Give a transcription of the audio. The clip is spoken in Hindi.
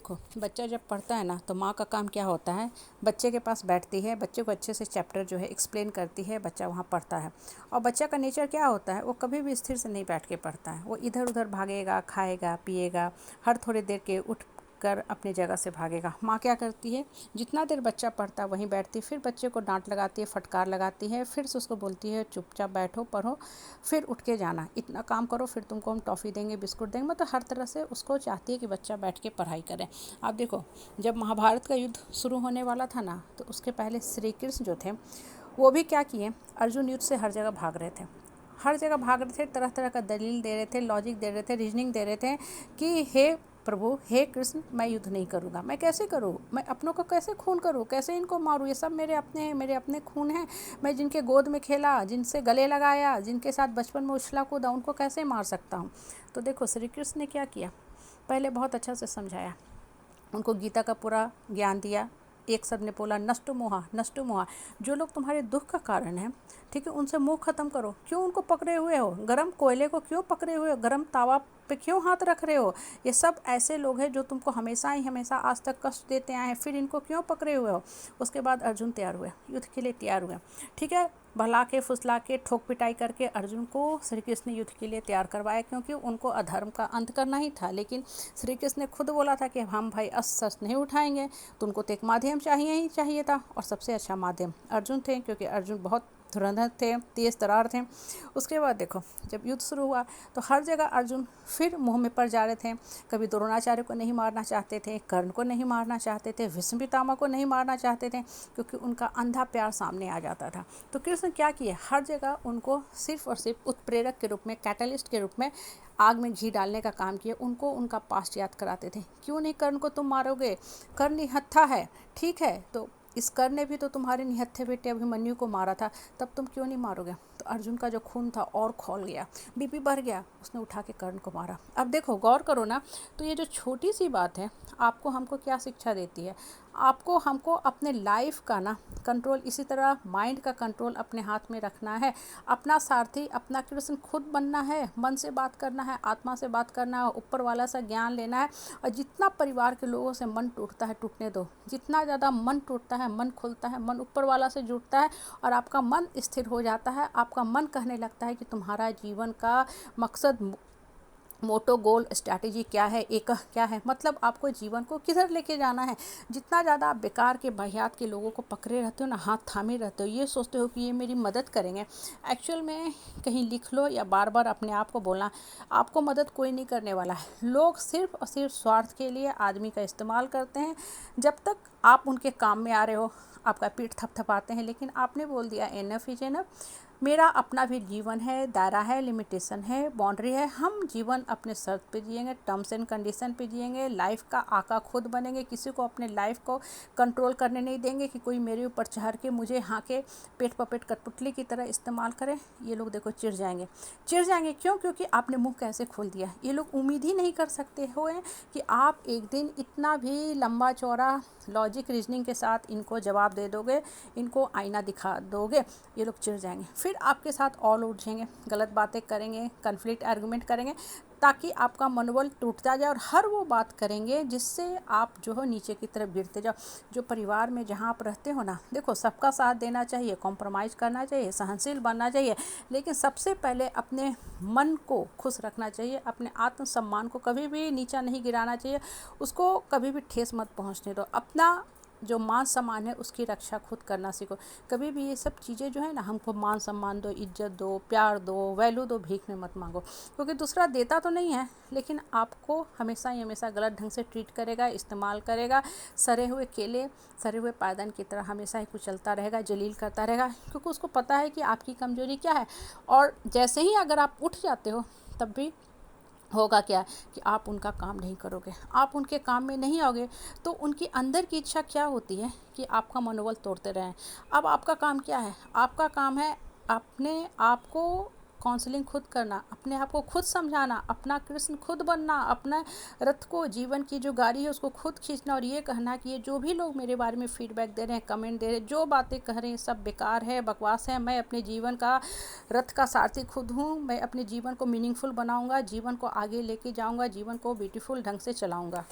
देखो, बच्चा जब पढ़ता है ना तो माँ का काम क्या होता है, बच्चे के पास बैठती है, बच्चे को अच्छे से चैप्टर जो है एक्सप्लेन करती है, बच्चा वहाँ पढ़ता है। और बच्चा का नेचर क्या होता है, वो कभी भी स्थिर से नहीं बैठ के पढ़ता है, वो इधर उधर भागेगा, खाएगा पिएगा, हर थोड़ी देर के उठ कर अपनी जगह से भागेगा। माँ क्या करती है, जितना देर बच्चा पढ़ता है वहीं बैठती, फिर बच्चे को डांट लगाती है, फटकार लगाती है, फिर से उसको बोलती है चुपचाप बैठो पढ़ो, फिर उठ के जाना, इतना काम करो, फिर तुमको हम टॉफ़ी देंगे, बिस्कुट देंगे। मतलब हर तरह से उसको चाहती है कि बच्चा बैठ के पढ़ाई करे। आप देखो, जब महाभारत का युद्ध शुरू होने वाला था ना, तो उसके पहले श्री कृष्ण जो थे वो भी क्या किए, अर्जुन युद्ध से हर जगह भाग रहे थे, हर जगह भाग रहे थे, तरह तरह का दलील दे रहे थे, लॉजिक दे रहे थे, रीजनिंग दे रहे थे कि हे प्रभु, हे कृष्ण, मैं युद्ध नहीं करूँगा, मैं कैसे करूँ, मैं अपनों को कैसे खून करूँ, कैसे इनको मारूँ, ये सब मेरे अपने हैं, मेरे अपने खून हैं, मैं जिनके गोद में खेला, जिनसे गले लगाया, जिनके साथ बचपन में उछला कूदा, उनको कैसे मार सकता हूँ। तो देखो श्री कृष्ण ने क्या किया, पहले बहुत अच्छा से समझाया, उनको गीता का पूरा ज्ञान दिया। एक शब्द ने बोला, नष्टो मोहा, नष्टो मोहा, जो लोग तुम्हारे दुख का कारण हैं, ठीक है, उनसे मुंह खत्म करो। क्यों उनको पकड़े हुए हो, गरम कोयले को क्यों पकड़े हुए हो, गरम तावा पे क्यों हाथ रख रहे हो। ये सब ऐसे लोग हैं जो तुमको हमेशा ही हमेशा आज तक कष्ट देते आए हैं, फिर इनको क्यों पकड़े हुए हो। उसके बाद अर्जुन तैयार हुए, युद्ध के लिए तैयार हुए, ठीक है, बहला के फुसला के ठोक पिटाई करके अर्जुन को श्री कृष्ण ने युद्ध के लिए तैयार करवाया, क्योंकि उनको अधर्म का अंत करना ही था। लेकिन श्री कृष्ण ने खुद बोला था कि हम भाई अस्त्र शस्त्र नहीं उठाएंगे, तो उनको तो एक माध्यम चाहिए ही चाहिए था, और सबसे अच्छा माध्यम अर्जुन थे, क्योंकि अर्जुन बहुत धुरंधर थे, तेज तरार थे। उसके बाद देखो, जब युद्ध शुरू हुआ तो हर जगह अर्जुन फिर मुँह में पड़ जा रहे थे। कभी द्रोणाचार्य को नहीं मारना चाहते थे, कर्ण को नहीं मारना चाहते थे, भीष्म पितामह को नहीं मारना चाहते थे, क्योंकि उनका अंधा प्यार सामने आ जाता था। तो कृष्ण क्या किए, हर जगह उनको सिर्फ और सिर्फ उत्प्रेरक के रूप में, कैटलिस्ट के रूप में आग में घी डालने का काम किया, उनको उनका पास्ट याद कराते थे। क्यों नहीं कर्ण को तुम मारोगे, कर्ण निहत्था है, ठीक है, तो इस कर्ण ने भी तो तुम्हारे निहत्थे बेटे अभिमन्यु को मारा था, तब तुम क्यों नहीं मारोगे। तो अर्जुन का जो खून था और खौल गया, बीपी बढ़ गया, उसने उठा के कर्ण को मारा। अब देखो, गौर करो ना, तो ये जो छोटी सी बात है आपको हमको क्या शिक्षा देती है, आपको हमको अपने लाइफ का ना कंट्रोल, इसी तरह माइंड का कंट्रोल अपने हाथ में रखना है। अपना सारथी, अपना कृष्ण खुद बनना है, मन से बात करना है, आत्मा से बात करना है, ऊपर वाला सा ज्ञान लेना है। और जितना परिवार के लोगों से मन टूटता है टूटने दो, जितना ज़्यादा मन टूटता है, मन खुलता है, मन ऊपर वाला से जुड़ता है, और आपका मन स्थिर हो जाता है, आपका मन कहने लगता है कि तुम्हारा जीवन का मकसद, मोटो, गोल, स्ट्रैटेजी क्या है, एक क्या है, मतलब आपको जीवन को किधर लेके जाना है। जितना ज़्यादा आप बेकार के बहियात के लोगों को पकड़े रहते हो ना, हाथ थामे रहते हो, ये सोचते हो कि ये मेरी मदद करेंगे, एक्चुअल में कहीं लिख लो या बार बार अपने आप को बोलना, आपको मदद कोई नहीं करने वाला है। लोग सिर्फ और सिर्फ स्वार्थ के लिए आदमी का इस्तेमाल करते हैं। जब तक आप उनके काम में आ रहे हो, आपका पीठ थपथपाते हैं, लेकिन आपने बोल दिया इनफ इज इनफ, मेरा अपना भी जीवन है, दायरा है, लिमिटेशन है, बाउंड्री है, हम जीवन अपने शर्त पे जिएंगे, टर्म्स एंड कंडीशन पे जिएंगे, लाइफ का आका खुद बनेंगे, किसी को अपने लाइफ को कंट्रोल करने नहीं देंगे कि कोई मेरे ऊपर चढ़ के मुझे हाँके, पेट पपेट कठपुतली की तरह इस्तेमाल करे। ये लोग देखो चिढ़ जाएंगे, चिढ़ जाएंगे क्यों, क्योंकि आपने मुँह कैसे खोल दिया। ये लोग उम्मीद ही नहीं कर सकते हुए कि आप एक दिन इतना भी लंबा चौड़ा लॉजिक रीजनिंग के साथ इनको जवाब दे दोगे, इनको आईना दिखा दोगे। ये लोग चिढ़ जाएंगे, फिर आपके साथ ऑल उठेंगे, गलत बातें करेंगे, कन्फ्लिक्ट आर्गूमेंट करेंगे, ताकि आपका मनोबल टूटता जाए, और हर वो बात करेंगे जिससे आप जो हो नीचे की तरफ गिरते जाओ। जो परिवार में जहाँ आप रहते हो ना, देखो सबका साथ देना चाहिए, कॉम्प्रोमाइज़ करना चाहिए, सहनशील बनना चाहिए, लेकिन सबसे पहले अपने मन को खुश रखना चाहिए, अपने आत्मसम्मान को कभी भी नीचा नहीं गिराना चाहिए, उसको कभी भी ठेस मत पहुँचने दो। अपना जो मान सम्मान है उसकी रक्षा खुद करना सीखो। कभी भी ये सब चीज़ें जो है ना, हमको मान सम्मान दो, इज्जत दो, प्यार दो, वैल्यू दो, भीख में मत मांगो, क्योंकि दूसरा देता तो नहीं है, लेकिन आपको हमेशा ही हमेशा गलत ढंग से ट्रीट करेगा, इस्तेमाल करेगा, सरे हुए केले, सरे हुए पायदान की तरह हमेशा ही कुचलता रहेगा, जलील करता रहेगा, क्योंकि उसको पता है कि आपकी कमजोरी क्या है। और जैसे ही अगर आप उठ जाते हो, तब भी होगा क्या कि आप उनका काम नहीं करोगे, आप उनके काम में नहीं आओगे, तो उनकी अंदर की इच्छा क्या होती है कि आपका मनोबल तोड़ते रहें। अब आपका काम क्या है, आपका काम है अपने आप को काउंसलिंग खुद करना, अपने आप को खुद समझाना, अपना कृष्ण खुद बनना, अपना रथ को, जीवन की जो गाड़ी है उसको खुद खींचना, और ये कहना कि ये जो भी लोग मेरे बारे में फीडबैक दे रहे हैं, कमेंट दे रहे हैं, जो बातें कह रहे हैं सब बेकार है, बकवास है, मैं अपने जीवन का रथ का सारथी खुद हूँ, मैं अपने जीवन को मीनिंगफुल बनाऊंगा, जीवन को आगे लेके जाऊंगा, जीवन को ब्यूटीफुल ढंग से चलाऊंगा।